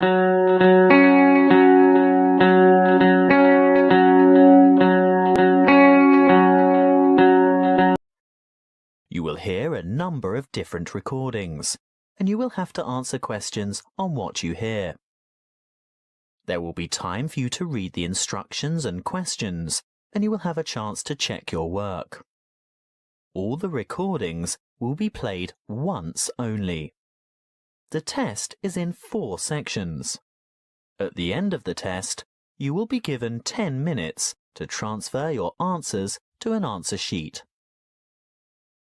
You will hear a number of different recordings, and you will have to answer questions on what you hear. There will be time for you to read the instructions and questions, and you will have a chance to check your work. All the recordings will be played once only. The test is in 4 sections. At the end of the test, you will be given 10 minutes to transfer your answers to an answer sheet.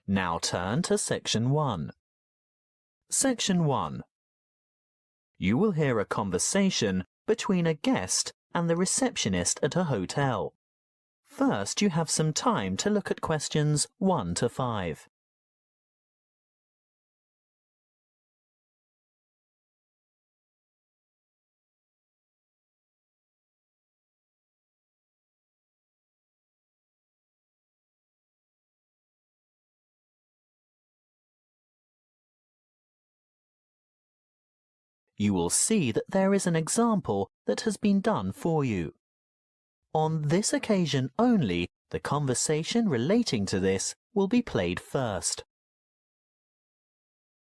Now turn to Section 1. Section 1. You will hear a conversation between a guest and the receptionist at a hotel. First, you have some time to look at questions 1 to 5. You will see that there is an example that has been done for you. On this occasion only, the conversation relating to this will be played first.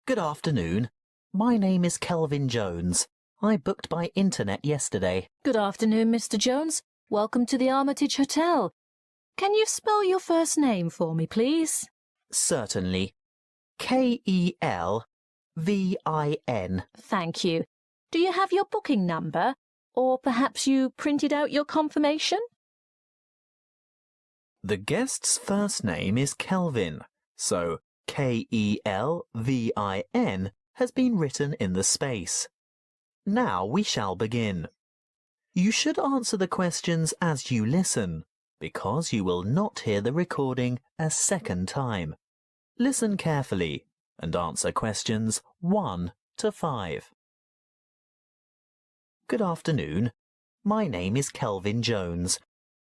Good afternoon. My name is Kelvin Jones. I booked by internet yesterday. Good afternoon, Mr. Jones. Welcome to the Armitage Hotel. Can you spell your first name for me, please? Certainly. K-E-L-V-I-N. Thank you. Do you have your booking number? Or perhaps you printed out your confirmation? The guest's first name is Kelvin, so K-E-L-V-I-N has been written in the space. Now we shall begin. You should answer the questions as you listen, because you will not hear the recording a second time. Listen carefully and answer questions 1 to 5. Good afternoon. My name is Kelvin Jones.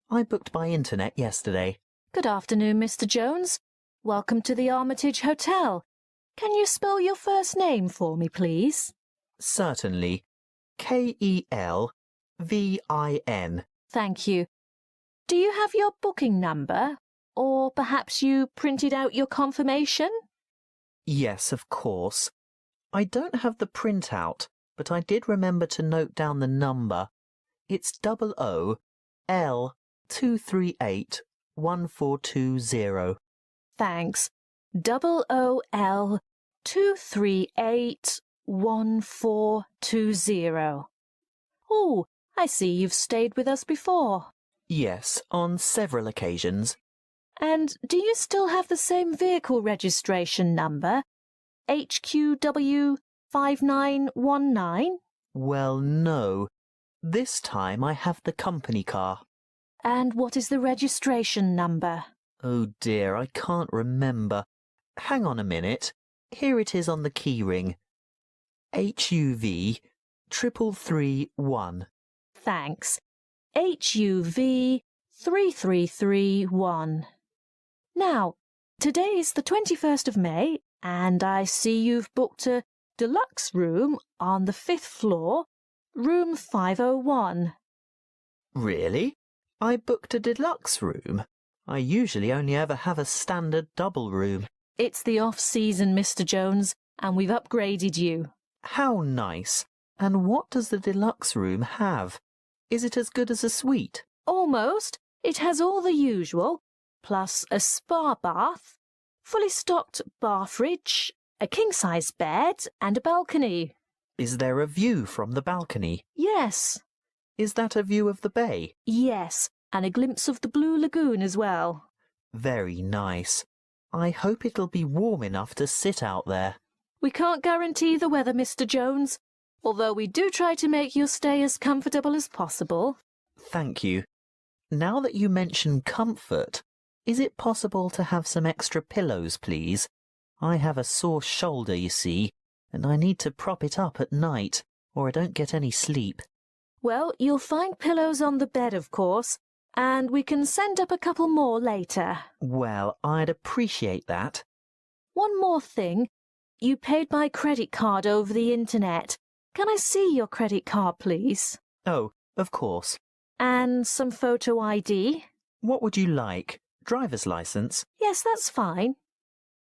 I booked by internet yesterday. Good afternoon, Mr. Jones. Welcome to the Armitage Hotel. Can you spell your first name for me, please? Certainly. K-E-L-V-I-N. Thank you. Do you have your booking number? Or perhaps you printed out your confirmation? Yes, of course. I don't have the printout, but I did remember to note down the number. It's OOL2381420. Thanks. OOL2381420. Oh, I see you've stayed with us before. Yes, on several occasions. And do you still have the same vehicle registration number? HQW5919? Well, no. This time I have the company car. And what is the registration number? Oh dear, I can't remember. Hang on a minute. Here it is on the keyring. HUV 3331. Thanks. HUV 3331. Now, today's the 21st of May, and I see you've booked a deluxe room on the 5th floor, room 501. Really? I booked a deluxe room? I usually only ever have a standard double room. It's the off-season, Mr. Jones, and we've upgraded you. How nice. And what does the deluxe room have? Is it as good as a suite? Almost. It has all the usual, plus a spa bath, fully stocked bar fridge, a king-size bed and a balcony. Is there a view from the balcony? Yes. Is that a view of the bay? Yes, and a glimpse of the blue lagoon as well. Very nice. I hope it'll be warm enough to sit out there. We can't guarantee the weather, Mr. Jones, although we do try to make your stay as comfortable as possible. Thank you. Now that you mention comfort, is it possible to have some extra pillows, please? I have a sore shoulder, you see, and I need to prop it up at night, or I don't get any sleep. Well, you'll find pillows on the bed, of course, and we can send up a couple more later. Well, I'd appreciate that. One more thing. You paid by credit card over the internet, Can I see your credit card, please? Oh, of course. And some photo ID? What would you like? Driver's license? Yes, that's fine.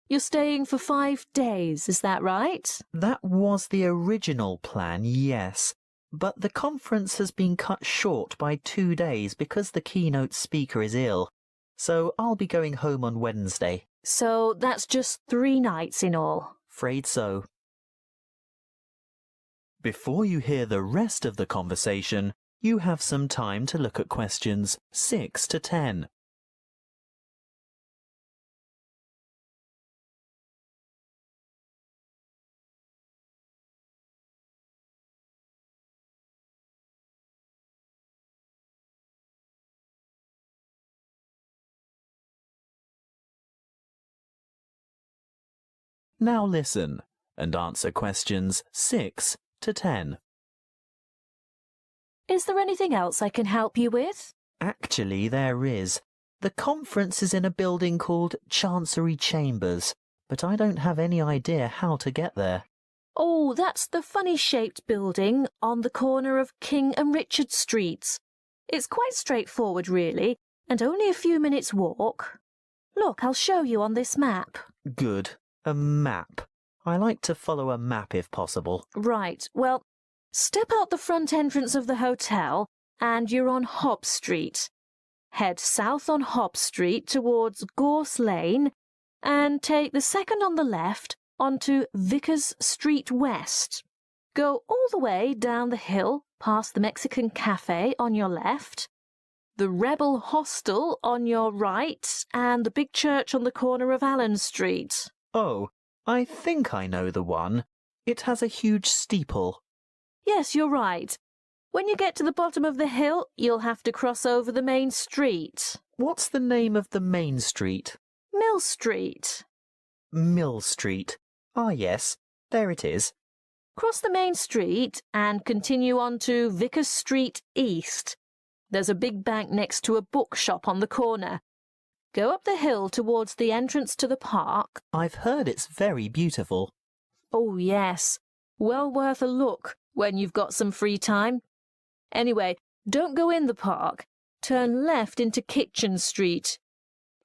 You're staying for 5 days, is that right? That was the original plan, yes. But the conference has been cut short by 2 days because the keynote speaker is ill. So I'll be going home on Wednesday. So that's just 3 nights in all. Afraid so. Before you hear the rest of the conversation, you have some time to look at questions 6 to 10. Now listen and answer questions 6 to 10. Is there anything else I can help you with? Actually, there is. The conference is in a building called Chancery Chambers, but I don't have any idea how to get there. Oh, that's the funny-shaped building on the corner of King and Richard Streets. It's quite straightforward, really, and only a few minutes' walk. Look, I'll show you on this map. Good. A map. I like to follow a map if possible. Right, well, step out the front entrance of the hotel and you're on Hobb Street. Head south on Hobb Street towards Gorse Lane and take the second on the left onto Vickers Street West. Go all the way down the hill past the Mexican Cafe on your left, the Rebel Hostel on your right, and the big church on the corner of Allen Street. Oh, I think I know the one. It has a huge steeple. Yes, you're right. When you get to the bottom of the hill, you'll have to cross over the main street. What's the name of the main street? Mill Street. Mill Street. Ah, yes, there it is. Cross the main street and continue on to Vickers Street East. There's a big bank next to a bookshop on the corner. Go up the hill towards the entrance to the park. I've heard it's very beautiful. Oh, yes. Well worth a look when you've got some free time. Anyway, don't go in the park. Turn left into Kitchen Street.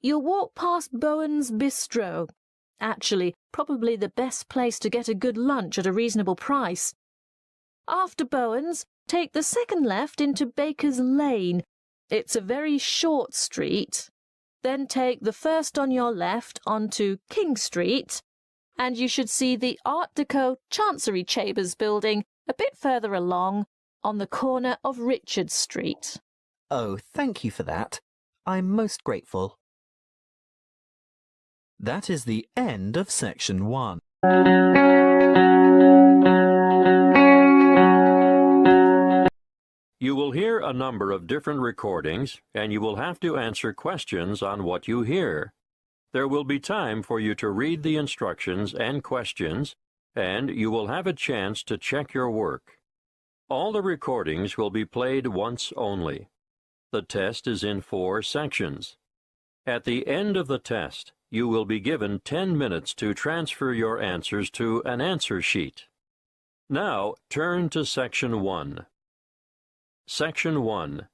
You'll walk past Bowen's Bistro. Actually, probably the best place to get a good lunch at a reasonable price. After Bowen's, take the second left into Baker's Lane. It's a very short street. Then take the first on your left onto King Street, and you should see the Art Deco Chancery Chambers building a bit further along on the corner of Richard Street. Oh, thank you for that. I'm most grateful. That is the end of section 1. You will hear a number of different recordings, and you will have to answer questions on what you hear. There will be time for you to read the instructions and questions, and you will have a chance to check your work. All the recordings will be played once only. The test is in 4 sections. At the end of the test, you will be given 10 minutes to transfer your answers to an answer sheet. Now, turn to Section 1. Section 1.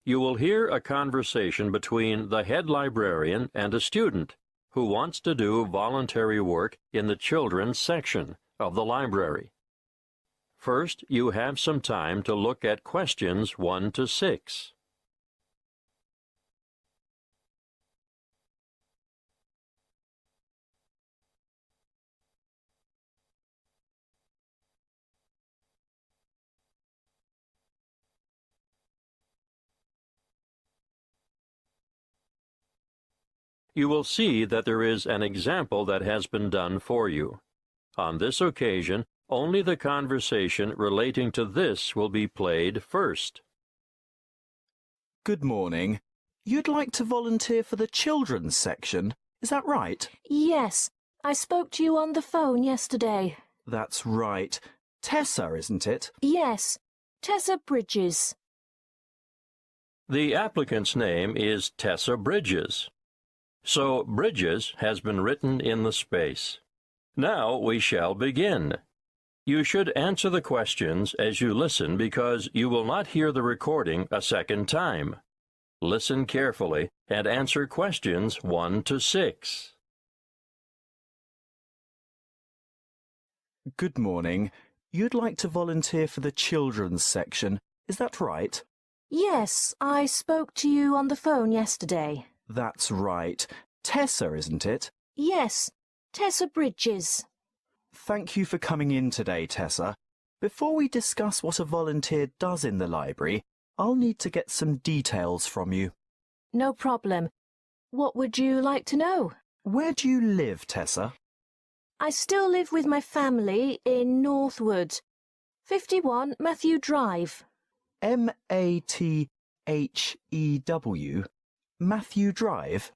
You will hear a conversation between the head librarian and a student who wants to do voluntary work in the children's section of the library. First, you have some time to look at questions 1 to 6. You will see that there is an example that has been done for you. On this occasion, only the conversation relating to this will be played first. Good morning. You'd like to volunteer for the children's section, is that right? Yes, I spoke to you on the phone yesterday. That's right. Tessa, isn't it? Yes, Tessa Bridges. The applicant's name is Tessa Bridges. So Bridges has been written in the space. Now we shall begin. You should answer the questions as you listen because you will not hear the recording a second time. Listen carefully and answer questions 1 to 6. Good morning. You'd like to volunteer for the children's section, is that right? Yes, I spoke to you on the phone yesterday. That's right. Tessa, isn't it? Yes, Tessa Bridges. Thank you for coming in today, Tessa. Before we discuss what a volunteer does in the library, I'll need to get some details from you. No problem. What would you like to know? Where do you live, Tessa? I still live with my family in Northwood, 51 Matthew Drive. Mathew? Matthew Drive?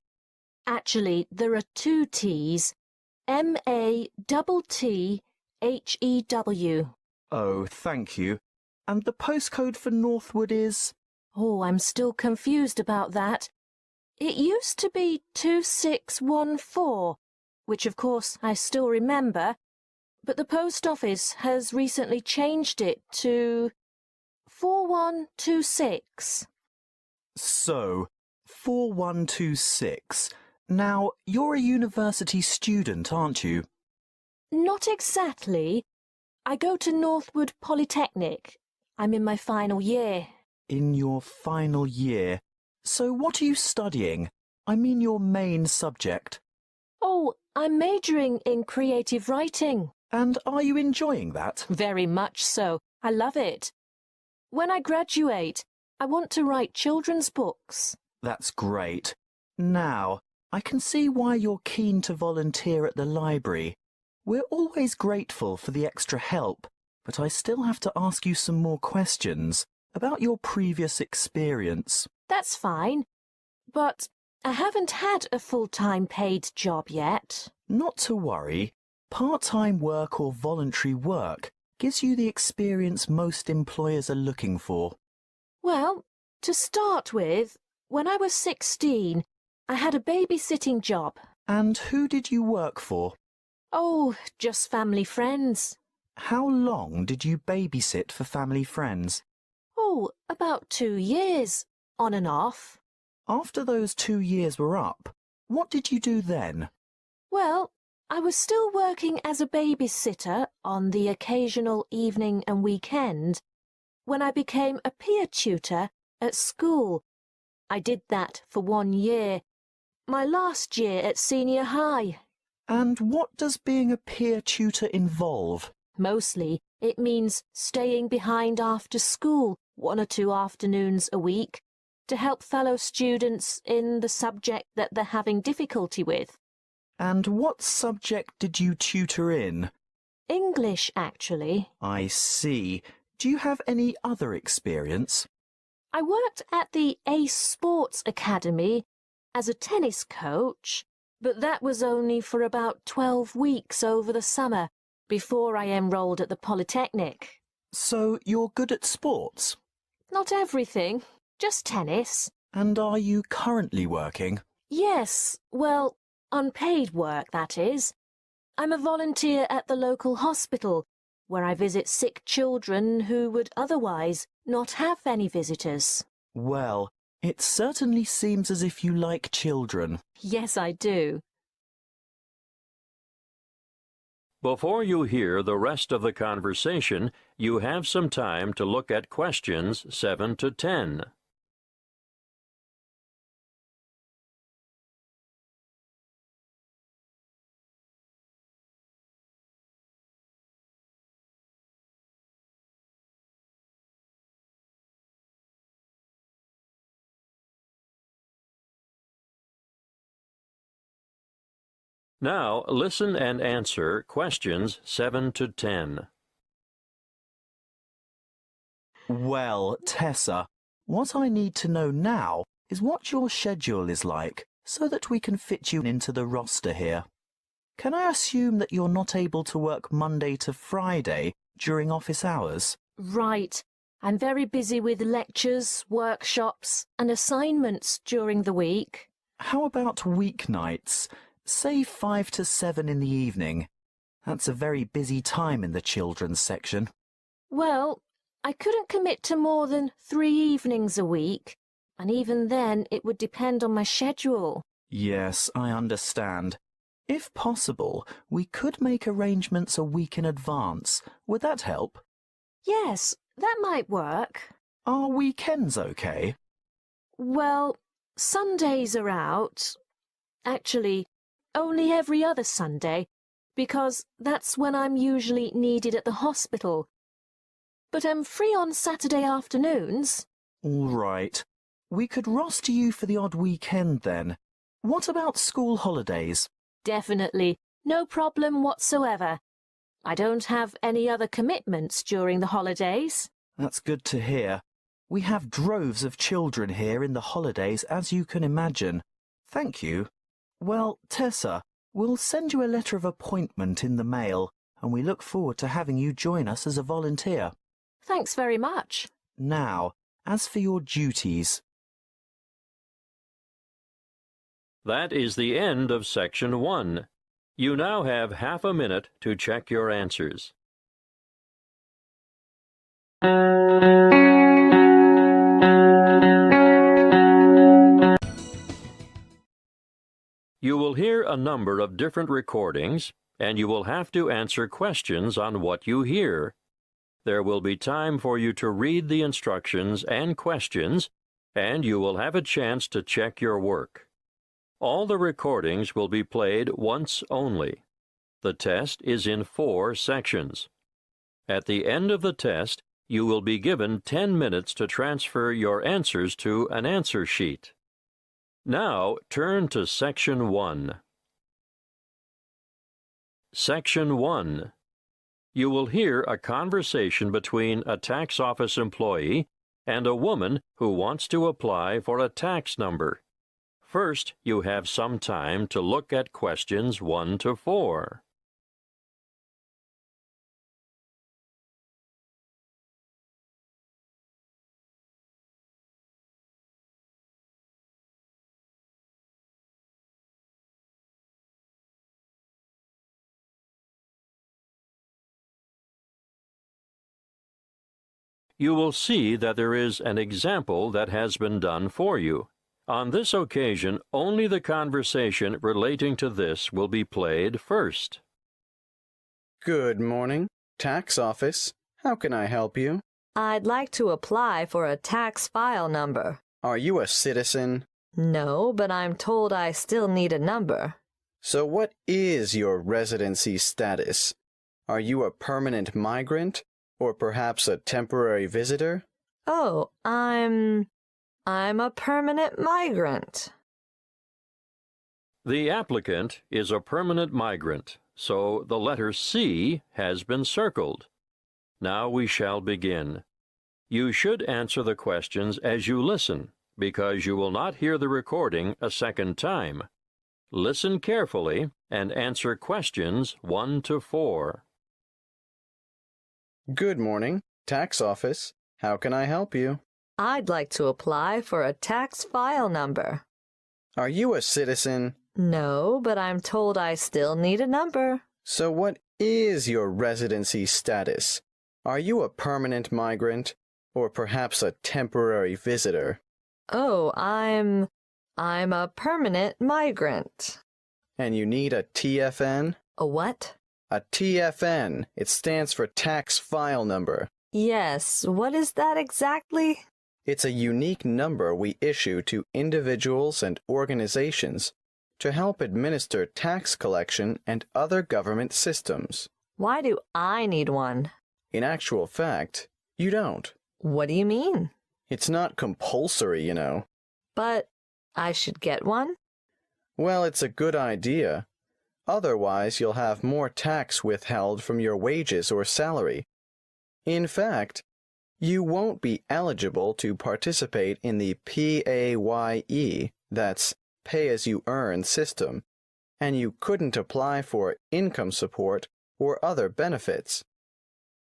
Actually, there are 2 T's. Mattthew. Oh, thank you. And the postcode for Northwood is? Oh, I'm still confused about that. It used to be 2614, which of course I still remember, but the post office has recently changed it to 4126. So, 4126. Now, you're a university student, aren't you? Not exactly. I go to Northwood Polytechnic. I'm in my final year. In your final year. So what are you studying? I mean your main subject. Oh, I'm majoring in creative writing. And are you enjoying that? Very much so. I love it. When I graduate, I want to write children's books. That's great. Now, I can see why you're keen to volunteer at the library. We're always grateful for the extra help, but I still have to ask you some more questions about your previous experience. That's fine, but I haven't had a full-time paid job yet. Not to worry. Part-time work or voluntary work gives you the experience most employers are looking for. Well, to start with, when I was 16, I had a babysitting job. And who did you work for? Oh, just family friends. How long did you babysit for family friends? Oh, about 2 years, on and off. After those 2 years were up, what did you do then? Well, I was still working as a babysitter on the occasional evening and weekend when I became a peer tutor at school. I did that for 1 year, my last year at senior high. And what does being a peer tutor involve? Mostly, it means staying behind after school 1 or 2 afternoons a week to help fellow students in the subject that they're having difficulty with. And what subject did you tutor in? English, actually. I see. Do you have any other experience? I worked at the Ace Sports Academy as a tennis coach, but that was only for about 12 weeks over the summer before I enrolled at the Polytechnic. So you're good at sports? Not everything, just tennis. And are you currently working? Yes, well, unpaid work, that is. I'm a volunteer at the local hospital, where I visit sick children who would otherwise not have any visitors. Well, it certainly seems as if you like children. Yes, I do. Before you hear the rest of the conversation, you have some time to look at questions 7 to 10. Now, listen and answer questions 7 to 10. Well, Tessa, what I need to know now is what your schedule is like, so that we can fit you into the roster here. Can I assume that you're not able to work Monday to Friday during office hours? Right. I'm very busy with lectures, workshops, and assignments during the week. How about weeknights? Say 5 to 7 in the evening. That's a very busy time in the children's section. Well, I couldn't commit to more than 3 evenings a week, and even then it would depend on my schedule. Yes, I understand. If possible, we could make arrangements a week in advance. Would that help? Yes, that might work. Are weekends okay? Well, Sundays are out. Actually, only every other Sunday, because that's when I'm usually needed at the hospital. But I'm free on Saturday afternoons. All right. We could roster you for the odd weekend then. What about school holidays? Definitely. No problem whatsoever. I don't have any other commitments during the holidays. That's good to hear. We have droves of children here in the holidays, as you can imagine. Thank you. Well, Tessa, we'll send you a letter of appointment in the mail, and we look forward to having you join us as a volunteer. Thanks very much. Now, as for your duties... That is the end of Section 1. You now have half a minute to check your answers. You will hear a number of different recordings, and you will have to answer questions on what you hear. There will be time for you to read the instructions and questions, and you will have a chance to check your work. All the recordings will be played once only. The test is in 4 sections. At the end of the test, you will be given 10 minutes to transfer your answers to an answer sheet. Now, turn to Section 1. Section 1. You will hear a conversation between a tax office employee and a woman who wants to apply for a tax number. First, you have some time to look at questions 1 to 4. You will see that there is an example that has been done for you. On this occasion, only the conversation relating to this will be played first. Good morning, tax office. How can I help you? I'd like to apply for a tax file number. Are you a citizen? No, but I'm told I still need a number. So what is your residency status? Are you a permanent migrant? Or perhaps a temporary visitor? Oh, I'm a permanent migrant. The applicant is a permanent migrant, so the letter C has been circled. Now we shall begin. You should answer the questions as you listen, because you will not hear the recording a second time. Listen carefully and answer questions 1 to 4. Good morning, tax office. How can I help you? I'd like to apply for a tax file number. Are you a citizen? No, but I'm told I still need a number. So what is your residency status? Are you a permanent migrant? Or perhaps a temporary visitor? Oh, I'm a permanent migrant. And you need a TFN? A what? A TFN. It stands for tax file number. Yes, what is that exactly? It's a unique number we issue to individuals and organizations to help administer tax collection and other government systems. Why do I need one? In actual fact, you don't. What do you mean? It's not compulsory, you know. But I should get one? Well, it's a good idea. Otherwise, you'll have more tax withheld from your wages or salary. In fact, you won't be eligible to participate in the PAYE, that's pay-as-you-earn system, and you couldn't apply for income support or other benefits.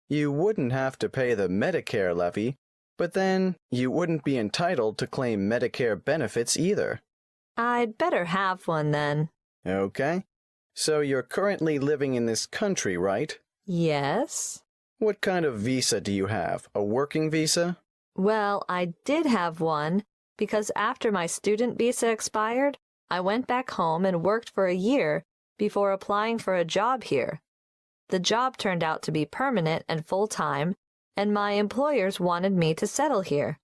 You wouldn't have to pay the Medicare levy, but then you wouldn't be entitled to claim Medicare benefits either. I'd better have one then. Okay. So you're currently living in this country, right? Yes. What kind of visa do you have? A working visa? Well, I did have one because after my student visa expired, I went back home and worked for a year before applying for a job here. The job turned out to be permanent and full-time, and my employers wanted me to settle here.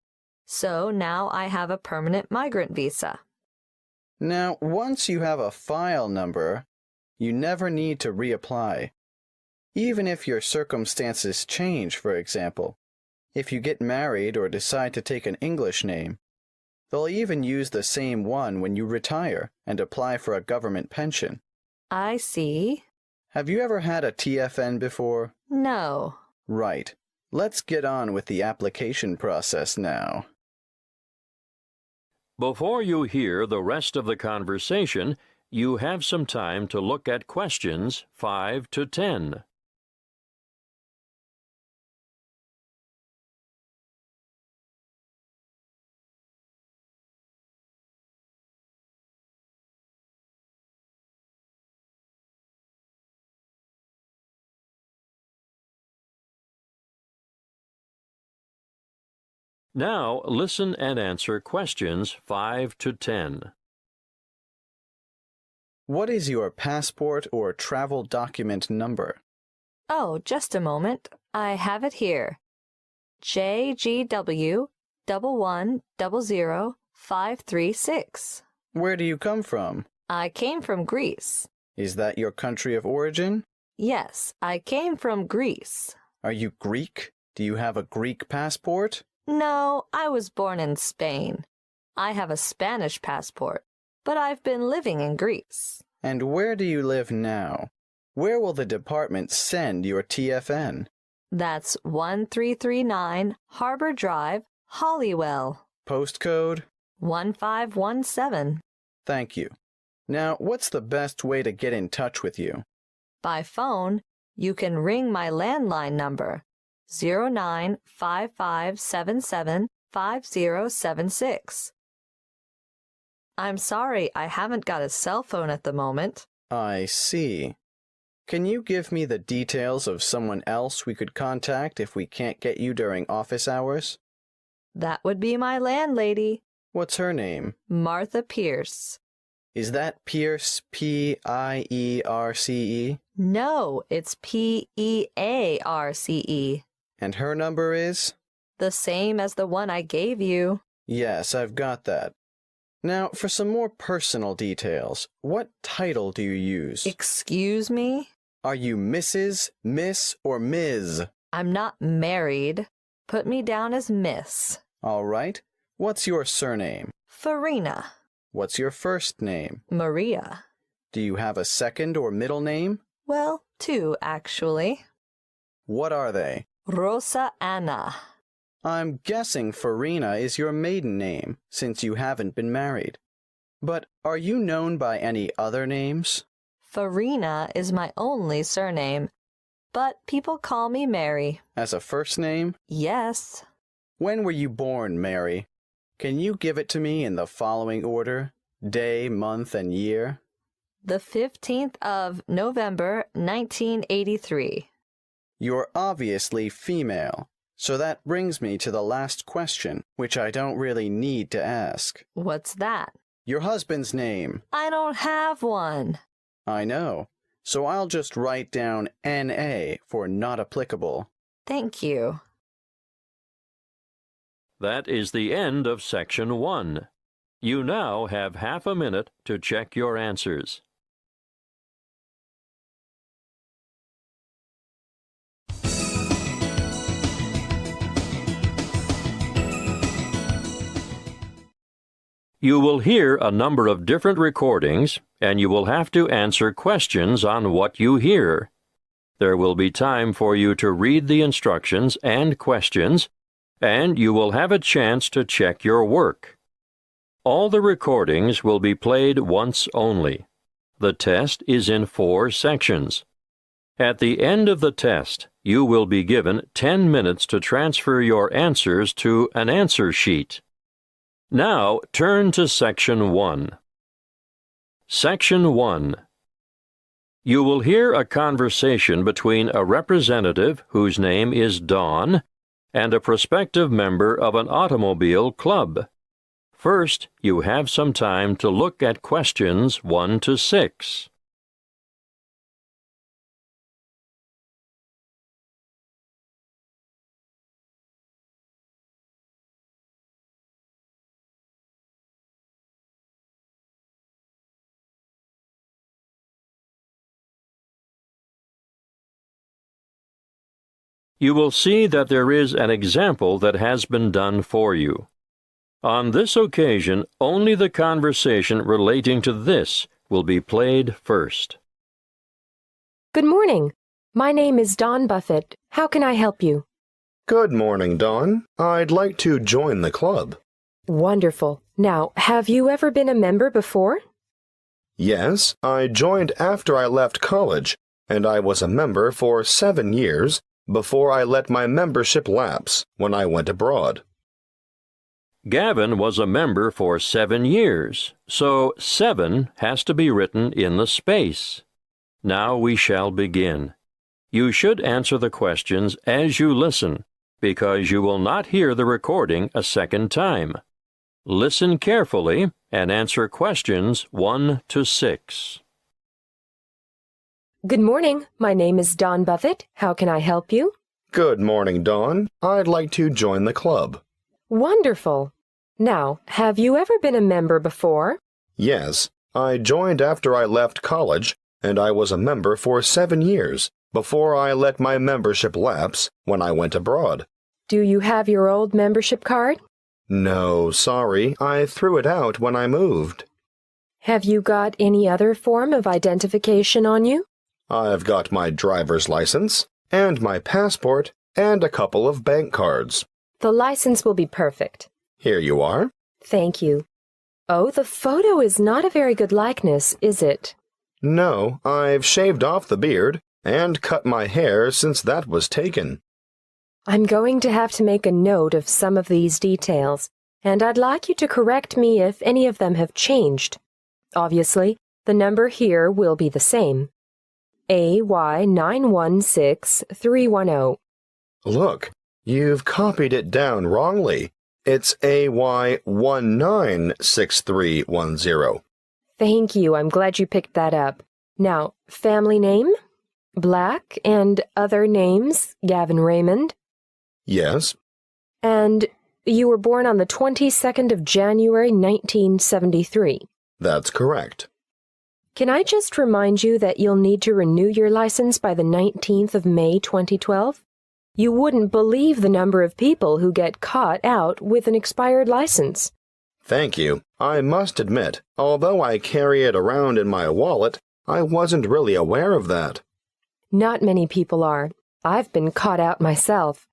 So now I have a permanent migrant visa. Now, once you have a file number, you never need to reapply. Even if your circumstances change, for example, if you get married or decide to take an English name, they'll even use the same one when you retire and apply for a government pension. I see. Have you ever had a TFN before? No. Right. Let's get on with the application process now. Before you hear the rest of the conversation, you have some time to look at questions 5 to 10. Now listen and answer questions 5 to 10. What is your passport or travel document number? Oh, just a moment. I have it here. JGW 1100536. Where do you come from? I came from Greece. Is that your country of origin? Yes, I came from Greece. Are you Greek? Do you have a Greek passport? No, I was born in Spain. I have a Spanish passport, but I've been living in Greece. And where do you live now? Where will the department send your TFN? That's 1339 Harbor Drive, Holywell. Postcode? 1517. Thank you. Now, what's the best way to get in touch with you? By phone, you can ring my landline number, 0955775076. I'm sorry, I haven't got a cell phone at the moment. I see. Can you give me the details of someone else we could contact if we can't get you during office hours? That would be my landlady, What's her name? Martha Pierce. Is that Pierce, P-I-E-R-C-E? No, it's P-E-A-R-C-E. And her number is? The same as the one I gave you. Yes, I've got that. Now, for some more personal details, what title do you use? Excuse me? Are you Mrs., Miss, or Ms.? I'm not married. Put me down as Miss. All right. What's your surname? Farina. What's your first name? Maria. Do you have a second or middle name? Well, two, actually. What are they? Rosa Anna. I'm guessing Farina is your maiden name, since you haven't been married. But are you known by any other names? Farina is my only surname, but people call me Mary. As a first name? Yes. When were you born, Mary? Can you give it to me in the following order? Day, month, and year? The 15th of November, 1983. You're obviously female. So that brings me to the last question, which I don't really need to ask. What's that? Your husband's name. I don't have one. I know. So I'll just write down N.A. for not applicable. Thank you. That is the end of Section 1. You now have half a minute to check your answers. You will hear a number of different recordings, and you will have to answer questions on what you hear. There will be time for you to read the instructions and questions, and you will have a chance to check your work. All the recordings will be played once only. The test is in 4 sections. At the end of the test, you will be given 10 minutes to transfer your answers to an answer sheet. Now turn to Section 1. Section 1. You will hear a conversation between a representative whose name is Dawn and a prospective member of an automobile club. First, you have some time to look at questions 1 to 6. You will see that there is an example that has been done for you. On this occasion, only the conversation relating to this will be played first. Good morning. My name is Dawn Buffett. How can I help you? Good morning, Dawn. I'd like to join the club. Wonderful. Now, have you ever been a member before? Yes, I joined after I left college, and I was a member for 7 years before I let my membership lapse when I went abroad. Gavin was a member for 7 years, so 7 has to be written in the space. Now we shall begin. You should answer the questions as you listen, because you will not hear the recording a second time. Listen carefully and answer questions 1 to 6. Good morning. My name is Dawn Buffett. How can I help you? Good morning, Dawn. I'd like to join the club. Wonderful. Now, have you ever been a member before? Yes, I joined after I left college, and I was a member for 7 years before I let my membership lapse when I went abroad. Do you have your old membership card? No, sorry, I threw it out when I moved. Have you got any other form of identification on you? I've got my driver's license, and my passport, and a couple of bank cards. The license will be perfect. Here you are. Thank you. Oh, the photo is not a very good likeness, is it? No, I've shaved off the beard and cut my hair since that was taken. I'm going to have to make a note of some of these details, and I'd like you to correct me if any of them have changed. Obviously, the number here will be the same. AY916310. Look, you've copied it down wrongly. It's AY196310. Thank you. I'm glad you picked that up. Now, family name? Black, and other names? Gavin Raymond? Yes. And you were born on the 22nd of January, 1973. That's correct. Can I just remind you that you'll need to renew your license by the 19th of May, 2012? You wouldn't believe the number of people who get caught out with an expired license. Thank you. I must admit, although I carry it around in my wallet, I wasn't really aware of that. Not many people are. I've been caught out myself.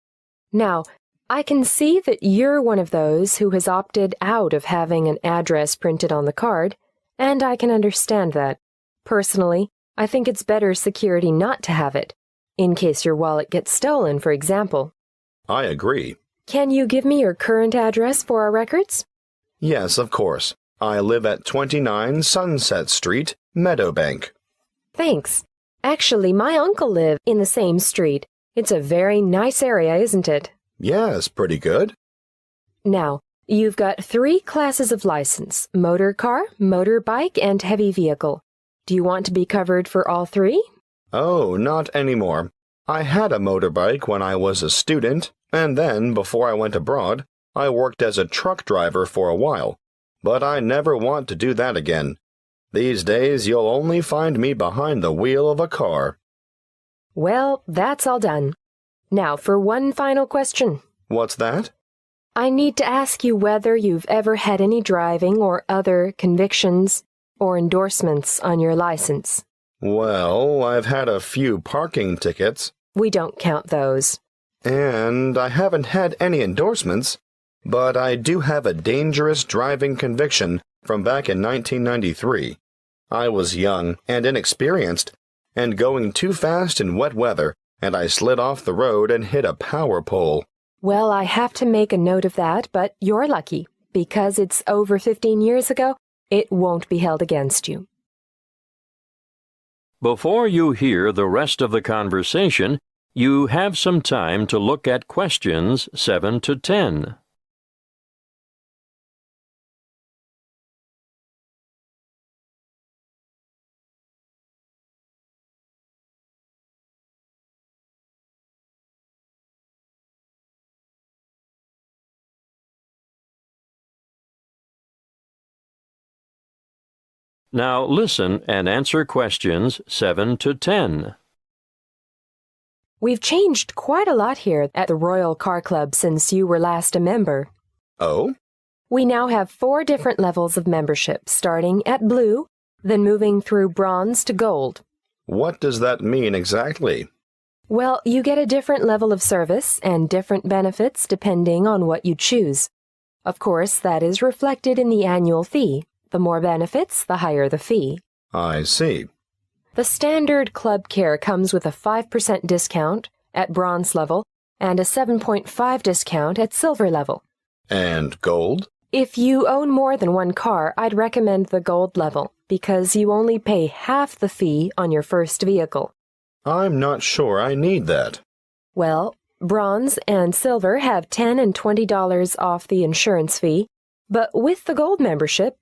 Now, I can see that you're one of those who has opted out of having an address printed on the card, and I can understand that. Personally, I think it's better security not to have it, in case your wallet gets stolen, for example. I agree. Can you give me your current address for our records? Yes, of course. I live at 29 Sunset Street, Meadowbank. Thanks. Actually, my uncle lives in the same street. It's a very nice area, isn't it? Yes, pretty good. Now, you've got 3 classes of license: motor car, motorbike, and heavy vehicle. Do you want to be covered for all 3? Oh, not anymore. I had a motorbike when I was a student, and then, before I went abroad, I worked as a truck driver for a while. But I never want to do that again. These days, you'll only find me behind the wheel of a car. Well, that's all done. Now for one final question. What's that? I need to ask you whether you've ever had any driving or other convictions or endorsements on your license. Well, I've had a few parking tickets. We don't count those. And I haven't had any endorsements, but I do have a dangerous driving conviction from back in 1993. I was young and inexperienced, and going too fast in wet weather, and I slid off the road and hit a power pole. Well, I have to make a note of that, but you're lucky. Because it's over 15 years ago, it won't be held against you. Before you hear the rest of the conversation, you have some time to look at questions 7 to 10. Now listen and answer questions 7 to 10. We've changed quite a lot here at the Royal Car Club since you were last a member. Oh? We now have 4 different levels of membership, starting at blue, then moving through bronze to gold. What does that mean exactly? Well, you get a different level of service and different benefits depending on what you choose. Of course, that is reflected in the annual fee. The more benefits, the higher the fee. I see. The standard club care comes with a 5% discount at bronze level and a 7.5% discount at silver level. And gold? If you own more than one car, I'd recommend the gold level because you only pay half the fee on your first vehicle. I'm not sure I need that. Well, bronze and silver have $10 and $20 off the insurance fee, but with the gold membership,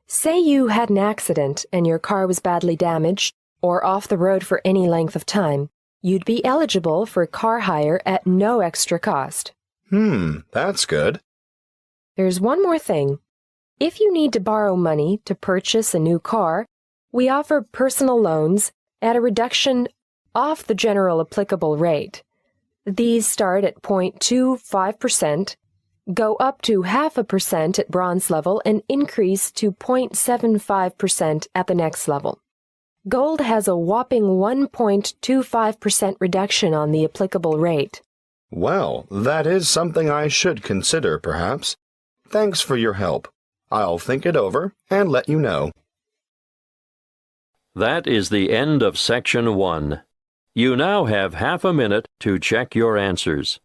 say you had an accident and your car was badly damaged or off the road for any length of time, you'd be eligible for car hire at no extra cost. That's good. There's one more thing. If you need to borrow money to purchase a new car, we offer personal loans at a reduction off the general applicable rate. These start at 0.25%, go up to 0.5% at bronze level, and increase to 0.75% at the next level. Gold has a whopping 1.25% reduction on the applicable rate. Well, that is something I should consider, perhaps. Thanks for your help. I'll think it over and let you know. That is the end of Section 1. You now have half a minute to check your answers.